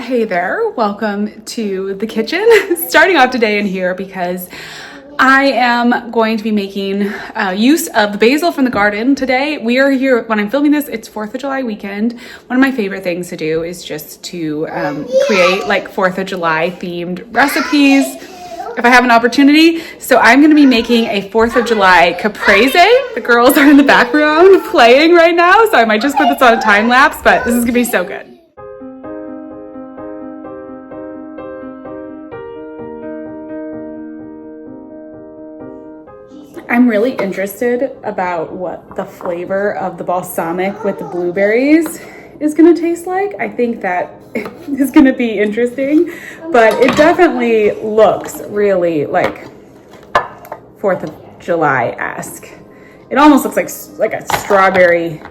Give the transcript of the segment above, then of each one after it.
Hey there, welcome to the kitchen. Starting off today in here because I am going to be making use of the basil from the garden today. We are here, when I'm filming this, it's 4th of July weekend. One of my favorite things to do is just to create like 4th of July themed recipes if I have an opportunity. So I'm gonna be making a 4th of July caprese. The girls are in the background playing right now, so I might just put this on a time lapse, but this is gonna be so good. I'm really interested about what the flavor of the balsamic with the blueberries is gonna taste like. I think that is gonna be interesting, but it definitely looks really like 4th of July-esque. It almost looks like a strawberry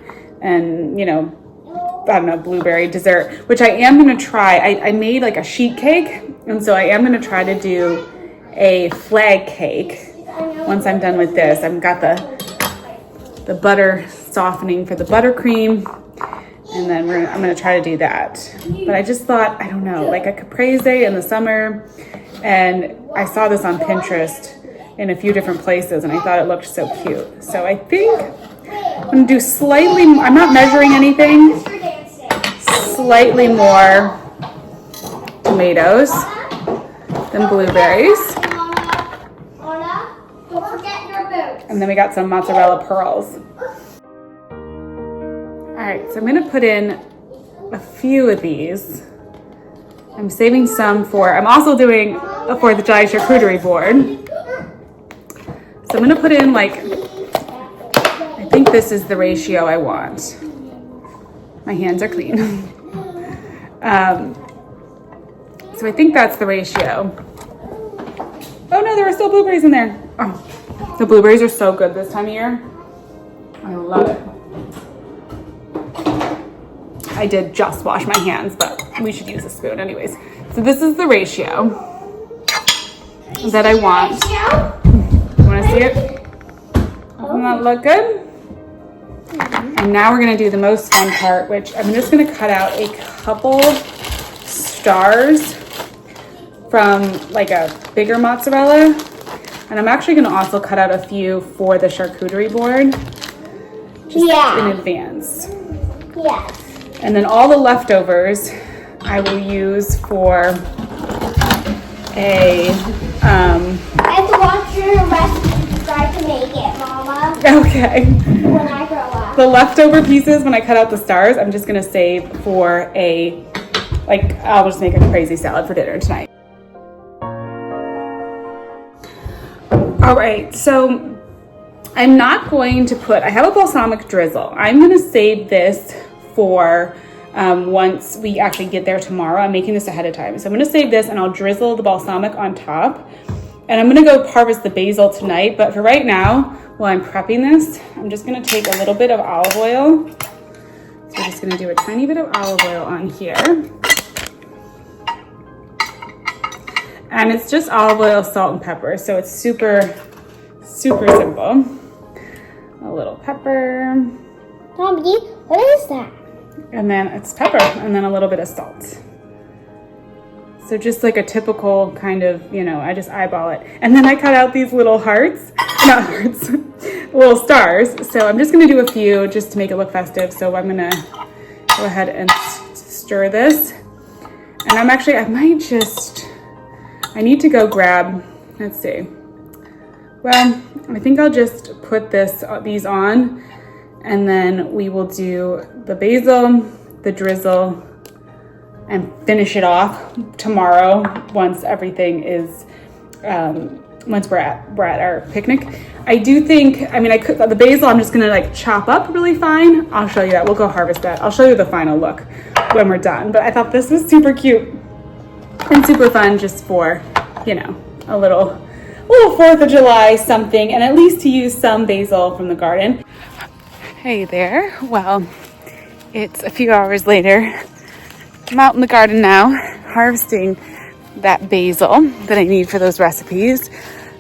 and, you know, I don't know, blueberry dessert, which I am gonna try. I made like a sheet cake, and so I am gonna try to do a flag cake. Once I'm done with this, I've got the butter softening for the buttercream, and then I'm gonna try to do that. But I just thought, I don't know, like a caprese in the summer, and I saw this on Pinterest in a few different places, and I thought it looked so cute. So I think I'm gonna do slightly, I'm not measuring anything, slightly more tomatoes than blueberries. And then we got some mozzarella pearls. All right, so I'm gonna put in a few of these. I'm saving some for, I'm also doing a 4th of July charcuterie board. So I'm gonna put in like, I think this is the ratio I want. My hands are clean. So I think that's the ratio. Oh no, there are still blueberries in there. Oh. The blueberries are so good this time of year. I love it. I did just wash my hands, but we should use a spoon anyways. So this is the ratio that I want. You want to see it? Doesn't that look good? And now we're going to do the most fun part, which I'm just going to cut out a couple stars from like a bigger mozzarella. And I'm actually gonna also cut out a few for the charcuterie board, just in advance. Yes. And then all the leftovers I will use for a, I have to watch your recipe, try to make it, Mama. Okay. When I grow up. The leftover pieces, when I cut out the stars, I'm just gonna save for a, like, I'll just make a crazy salad for dinner tonight. All right, so I'm not going to put, I have a balsamic drizzle. I'm gonna save this for once we actually get there tomorrow. I'm making this ahead of time. So I'm gonna save this and I'll drizzle the balsamic on top. And I'm gonna go harvest the basil tonight, but for right now, while I'm prepping this, I'm just gonna take a little bit of olive oil. So I'm just gonna do a tiny bit of olive oil on here. And it's just olive oil, salt, and pepper. So it's super, super simple. A little pepper. Mommy, what is that? And then it's pepper, and then a little bit of salt. So just like a typical kind of, you know, I just eyeball it. And then I cut out these little hearts, not hearts, little stars. So I'm just gonna do a few just to make it look festive. So I'm gonna go ahead and stir this. And I'm actually, I need to go grab, let's see. Well, I think I'll just put these on, and then we will do the basil, the drizzle, and finish it off tomorrow once everything is, once we're at our picnic. I do think, I mean, the basil I'm just gonna like chop up really fine. I'll show you that, we'll go harvest that. I'll show you the final look when we're done. But I thought this was super cute and super fun just for, you know, a little 4th of July something, and at least to use some basil from the garden. Hey there, well, it's a few hours later. I'm out in the garden now, harvesting that basil that I need for those recipes.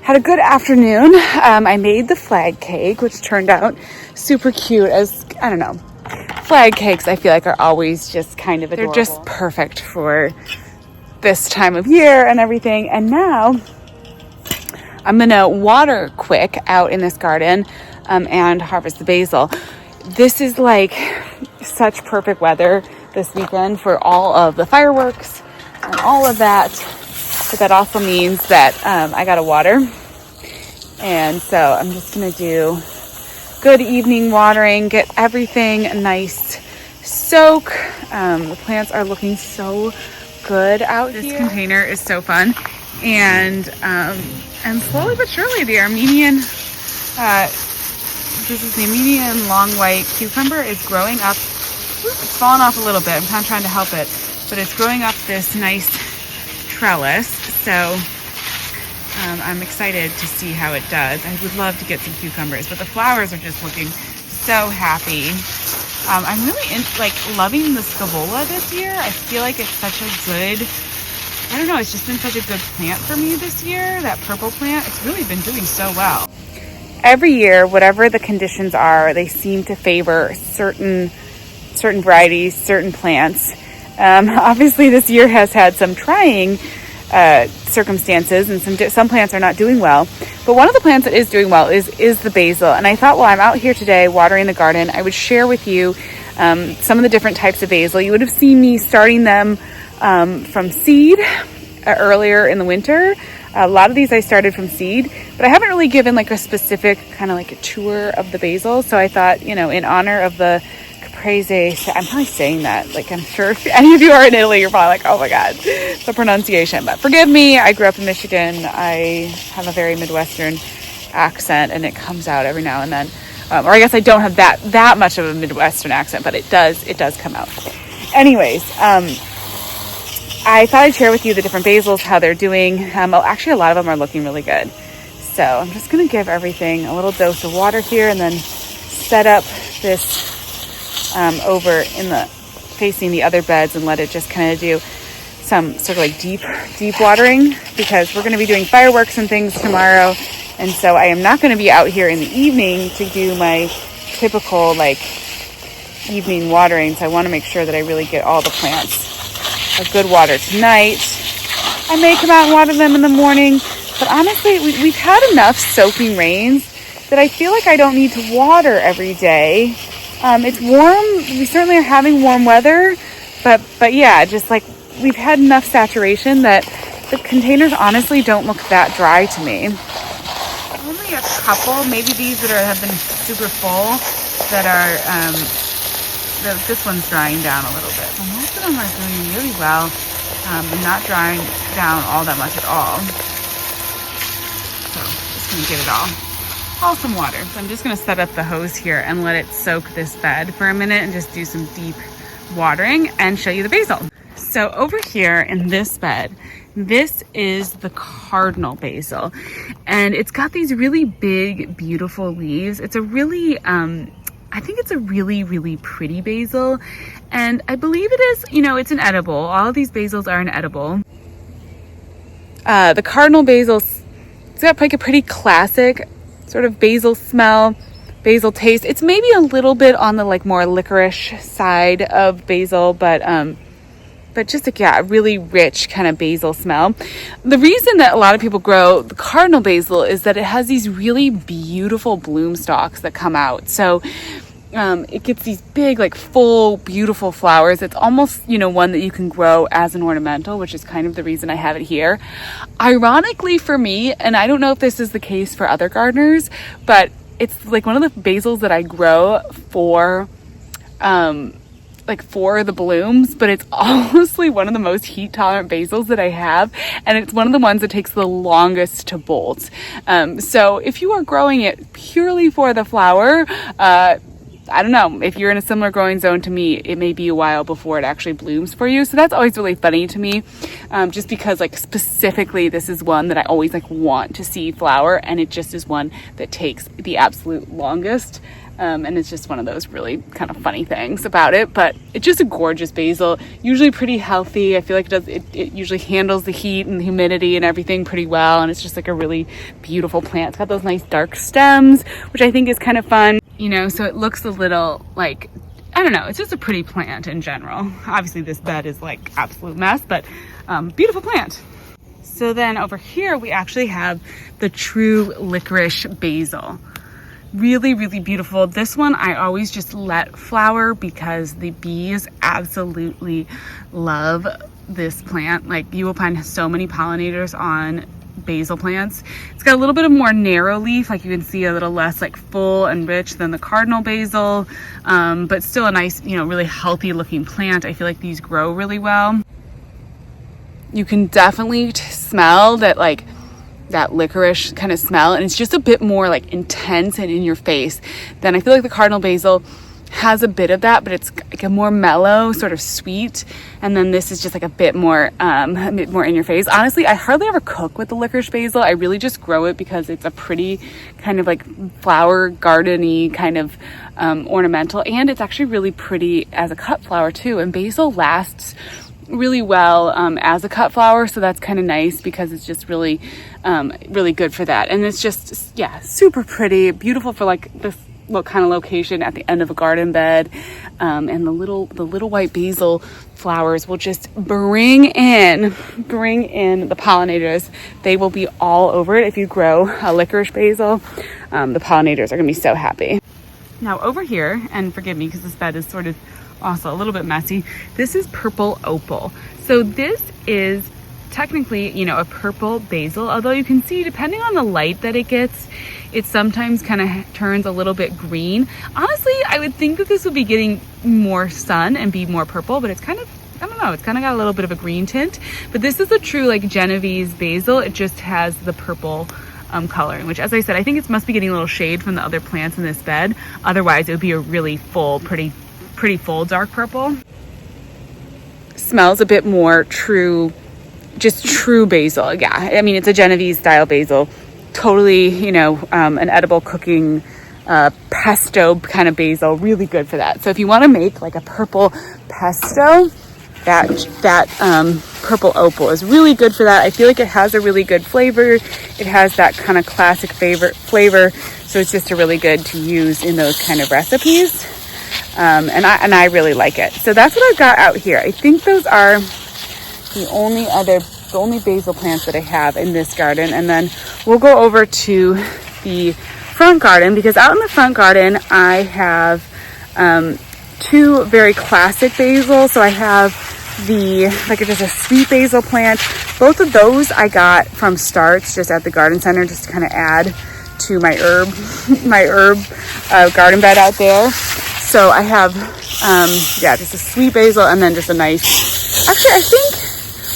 Had a good afternoon. I made the flag cake, which turned out super cute as, I don't know, flag cakes, I feel like, are always just kind of adorable. They're just perfect for this time of year and everything. And now I'm gonna water quick out in this garden and harvest the basil. This is like such perfect weather this weekend for all of the fireworks and all of that. But that also means that I gotta water. And so I'm just gonna do good evening watering, get everything a nice soak. The plants are looking so good out here. This container is so fun. And slowly but surely the Armenian, this is the Armenian long white cucumber, is growing up. It's fallen off a little bit. I'm kind of trying to help it, but it's growing up this nice trellis. So I'm excited to see how it does. I would love to get some cucumbers, but the flowers are just looking so happy. I'm really loving the scavola this year. I feel like it's such a good, I don't know, it's just been such a good plant for me this year. That purple plant, it's really been doing so well. Every year, whatever the conditions are, they seem to favor certain varieties, certain plants. Obviously this year has had some trying circumstances, and some plants are not doing well, but one of the plants that is doing well is the basil. And I thought, while I'm out here today watering the garden, I would share with you some of the different types of basil. You would have seen me starting them from seed earlier in the winter. A lot of these I started from seed, but I haven't really given like a specific kind of like a tour of the basil. So I thought, in honor of the I'm probably saying that, like, I'm sure if any of you are in Italy, you're probably like, oh my God, the pronunciation. But forgive me, I grew up in Michigan. I have a very Midwestern accent, and it comes out every now and then. Or I guess I don't have that much of a Midwestern accent, but it does come out. Anyways, I thought I'd share with you the different basils, how they're doing. Actually, a lot of them are looking really good. So I'm just going to give everything a little dose of water here, and then set up this over facing the other beds, and let it just kind of do some sort of like deep watering, because we're going to be doing fireworks and things tomorrow. And so I am not going to be out here in the evening to do my typical like evening watering. So I want to make sure that I really get all the plants a good water tonight. I may come out and water them in the morning, but honestly, we've had enough soaking rains that I feel like I don't need to water every day. It's warm. We certainly are having warm weather, but yeah, just like we've had enough saturation that the containers honestly don't look that dry to me. Only a couple, maybe these that have been super full, that are, this one's drying down a little bit. But most of them are doing really well, and not drying down all that much at all. So just gonna get it all some water. So I'm just going to set up the hose here and let it soak this bed for a minute and just do some deep watering and show you the basil. So over here in this bed, this is the cardinal basil, and it's got these really big, beautiful leaves. It's a really, I think it's a really, really pretty basil, and I believe it is, it's an edible. All of these basils are an edible. The cardinal basil, it's got like a pretty classic sort of basil smell, basil taste. It's maybe a little bit on the like more licorice side of basil, but just like, yeah, a really rich kind of basil smell. The reason that a lot of people grow the cardinal basil is that it has these really beautiful bloom stalks that come out. So it gets these big, like full, beautiful flowers. It's almost, one that you can grow as an ornamental, which is kind of the reason I have it here. Ironically for me, and I don't know if this is the case for other gardeners, but it's like one of the basils that I grow for the blooms, but it's honestly one of the most heat tolerant basils that I have, and it's one of the ones that takes the longest to bolt. So if you are growing it purely for the flower, I don't know, if you're in a similar growing zone to me, it may be a while before it actually blooms for you. So that's always really funny to me, just because like specifically this is one that I always like want to see flower, and it just is one that takes the absolute longest. And it's just one of those really kind of funny things about it, but it's just a gorgeous basil, usually pretty healthy. I feel like it usually handles the heat and the humidity and everything pretty well, and it's just like a really beautiful plant. It's got those nice dark stems, which I think is kind of fun, so it looks a little like I don't know, it's just a pretty plant in general. Obviously this bed is like absolute mess, but beautiful plant. So then over here, we actually have the true licorice basil. Really, really beautiful. This one I always just let flower because the bees absolutely love this plant. Like, you will find so many pollinators on basil plants. It's got a little bit of more narrow leaf, like you can see a little less like full and rich than the cardinal basil, but still a nice, you know, really healthy looking plant. I feel like these grow really well. You can definitely smell that, like that licorice kind of smell, and it's just a bit more like intense and in your face than I feel like the cardinal basil has a bit of that, but it's like a more mellow sort of sweet, and then this is just like a bit more in your face. Honestly, I hardly ever cook with the licorice basil. I really just grow it because it's a pretty kind of like flower gardeny kind of ornamental, and it's actually really pretty as a cut flower too, and basil lasts really well as a cut flower, so that's kind of nice because it's just really really good for that. And it's just, yeah, super pretty, beautiful for like this kind of location at the end of a garden bed, and the little white basil flowers will just bring in the pollinators. They will be all over it. If you grow a licorice basil, the pollinators are gonna be so happy. Now over here, and forgive me because this bed is sort of also a little bit messy, this is purple opal. So this is technically, you know, a purple basil, although you can see depending on the light that it gets, it sometimes kind of turns a little bit green. Honestly, I would think that this would be getting more sun and be more purple, but it's kind of, I don't know, it's kind of got a little bit of a green tint. But this is a true like Genovese basil. It just has the purple coloring, which, as I said, I think it must be getting a little shade from the other plants in this bed. Otherwise, it would be a really full, pretty full dark purple. Smells a bit more true, just true basil. Yeah, I mean, it's a Genovese style basil. Totally, you know, an edible cooking pesto kind of basil. Really good for that. So if you want to make like a purple pesto, that purple opal is really good for that. I feel like it has a really good flavor. It has that kind of classic flavor. So it's just a really good to use in those kind of recipes. And I really like it. So that's what I've got out here. I think those are the only basil plants that I have in this garden. And then we'll go over to the front garden, because out in the front garden I have two very classic basil. So I have just a sweet basil plant. Both of those I got from starts just at the garden center, just to kind of add to my herb garden bed out there. So I have, just a sweet basil, and then just a nice, actually I think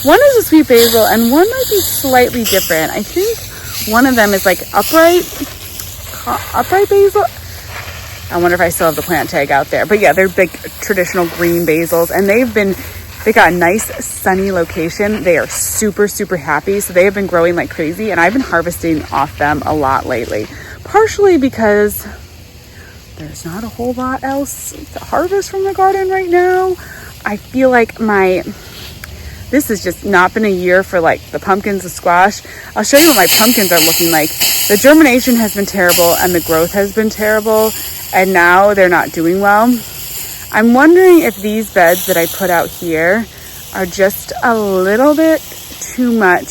one is a sweet basil and one might be slightly different. I think one of them is like upright basil. I wonder if I still have the plant tag out there, but yeah, they're big traditional green basils, and they got a nice sunny location. They are super, super happy. So they have been growing like crazy, and I've been harvesting off them a lot lately, partially because there's not a whole lot else to harvest from the garden right now. I feel like this has just not been a year for like the pumpkins, the squash. I'll show you what my pumpkins are looking like. The germination has been terrible and the growth has been terrible, and now they're not doing well. I'm wondering if these beds that I put out here are just a little bit too much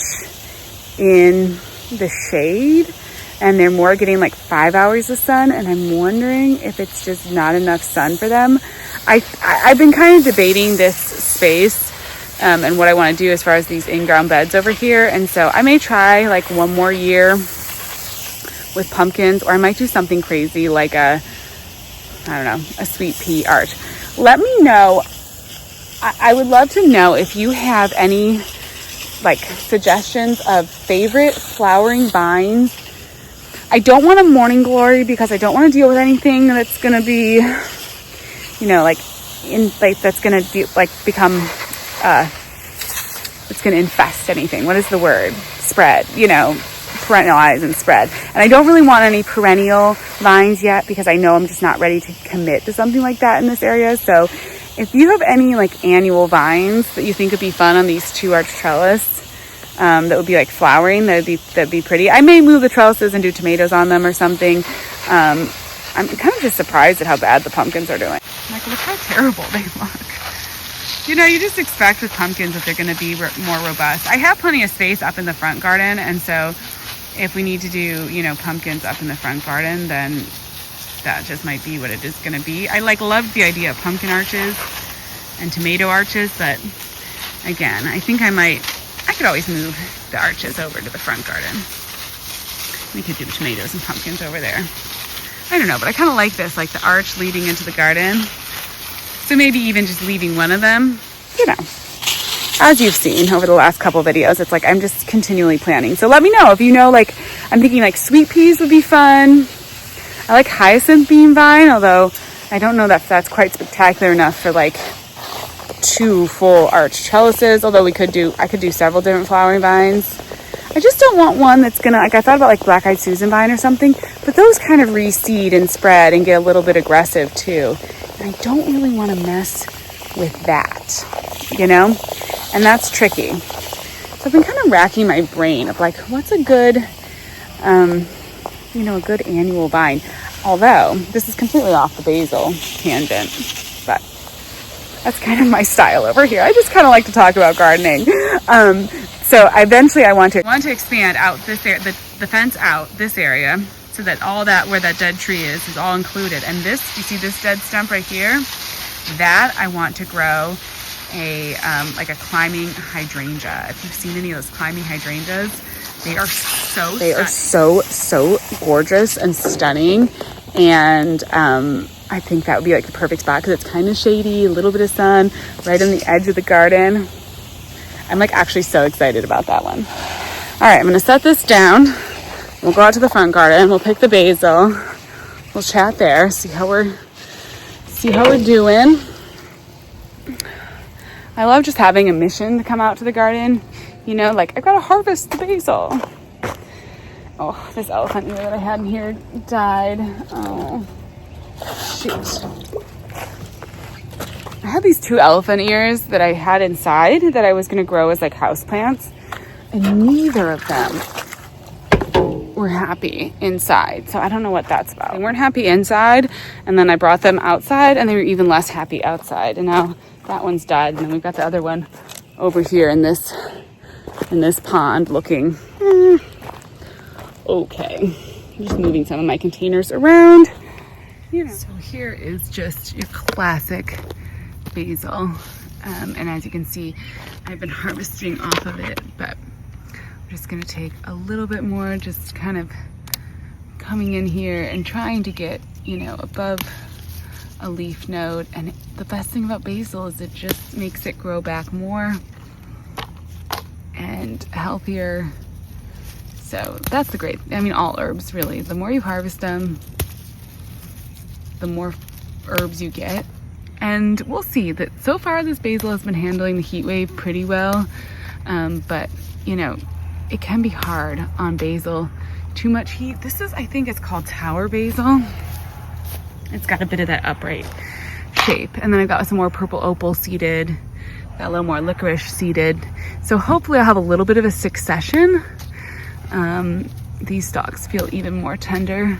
in the shade, and they're more getting like 5 hours of sun, and I'm wondering if it's just not enough sun for them. I've been kind of debating this space and what I want to do as far as these in-ground beds over here, and so I may try like one more year with pumpkins, or I might do something crazy like a sweet pea arch. Let me know. I would love to know if you have any like suggestions of favorite flowering vines. I don't want a morning glory because I don't want to deal with anything that's going to be, that's going to become, it's going to infest anything. What is the word? Spread, perennialize and spread. And I don't really want any perennial vines yet, because I know I'm just not ready to commit to something like that in this area. So if you have any like annual vines that you think would be fun on these 2-arch trellis, that would be like flowering, that'd be pretty. I may move the trellises and do tomatoes on them or something. I'm kind of just surprised at how bad the pumpkins are doing. Like, look how terrible they look. You know, you just expect with pumpkins that they're going to be more robust. I have plenty of space up in the front garden, and so if we need to do, you know, pumpkins up in the front garden, then that just might be what it is going to be. I love the idea of pumpkin arches and tomato arches, but again, I think I could always move the arches over to the front garden. We could do tomatoes and pumpkins over there. I don't know, but I kind of like this, like the arch leading into the garden. So maybe even just leaving one of them, you know. As you've seen over the last couple videos, it's like I'm just continually planning. So let me know if you know, like, I'm thinking like sweet peas would be fun. I like hyacinth bean vine, although I don't know that that's quite spectacular enough for like 2 full arch trellises, although I could do several different flowering vines. I just don't want one that's gonna, like, I thought about like black-eyed Susan vine or something, but those kind of reseed and spread and get a little bit aggressive too. And I don't really want to mess with that, you know? And that's tricky. So I've been kind of racking my brain of like, what's a good, you know, a good annual vine. Although this is completely off the basil tangent, but that's kind of my style over here. I just kind of like to talk about gardening. So eventually I want to expand out this area, the fence out this area, so that all that where that dead tree is all included. And this, you see this dead stump right here? That I want to grow a like a climbing hydrangea. If you've seen any of those climbing hydrangeas, they are so gorgeous and stunning. And I think that would be like the perfect spot because it's kind of shady, a little bit of sun, right on the edge of the garden. I'm like actually so excited about that one. All right, I'm gonna set this down. We'll go out to the front garden. We'll pick the basil. We'll chat there, see how we're doing. I love just having a mission to come out to the garden. You know, like I gotta harvest the basil. Oh, this elephant ear that I had in here died. Oh, shoot. I had these 2 elephant ears that I had inside that I was gonna grow as like houseplants, and neither of them were happy inside. So I don't know what that's about. They weren't happy inside, and then I brought them outside and they were even less happy outside. And now that one's died, and then we've got the other one over here in this pond looking okay. I'm just moving some of my containers around. You know. So here is just your classic basil, and as you can see, I've been harvesting off of it, but I'm just gonna take a little bit more, just kind of coming in here and trying to get, you know, above a leaf node. And the best thing about basil is it just makes it grow back more and healthier. So that's the great, I mean, all herbs really, the more you harvest them, the more herbs you get. And we'll see that so far this basil has been handling the heat wave pretty well, but you know, it can be hard on basil. Too much heat. This is, I think it's called tower basil. It's got a bit of that upright shape. And then I've got some more purple opal seeded, got a little more licorice seeded. So hopefully I'll have a little bit of a succession. These stalks feel even more tender.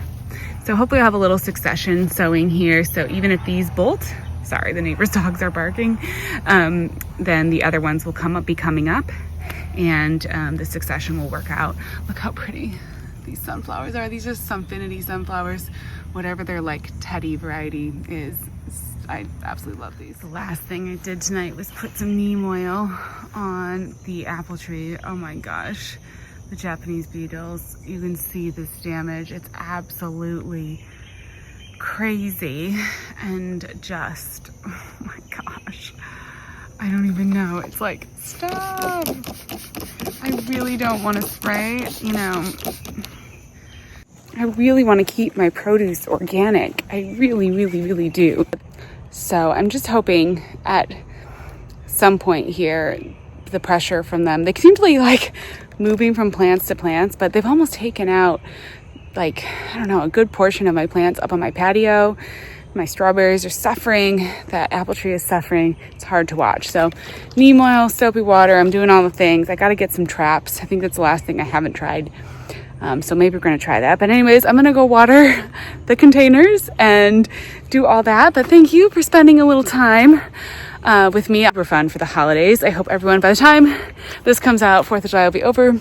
So hopefully I'll have a little succession sowing here. So even if these bolt, sorry, the neighbor's dogs are barking, then the other ones will be coming up, and the succession will work out. Look how pretty these sunflowers are. These are Sunfinity sunflowers, whatever their like teddy variety is. I absolutely love these. The last thing I did tonight was put some neem oil on the apple tree. Oh my gosh, the Japanese beetles. You can see this damage. It's absolutely crazy, and just, oh my gosh, I don't even know. It's like, stop. I really don't want to spray, you know. I really want to keep my produce organic. I really, really, really do. So I'm just hoping at some point here, the pressure from them, they seem to be like moving from plants to plants, but they've almost taken out like, I don't know, a good portion of my plants up on my patio. My strawberries are suffering. That apple tree is suffering. It's hard to watch. So neem oil, soapy water, I'm doing all the things. I got to get some traps. I think that's the last thing I haven't tried. So maybe we're gonna try that. But anyways, I'm gonna go water the containers and do all that. But thank you for spending a little time with me for fun for the holidays. I hope everyone, by the time this comes out, 4th of July will be over.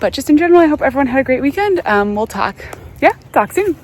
But just in general, I hope everyone had a great weekend. We'll talk soon.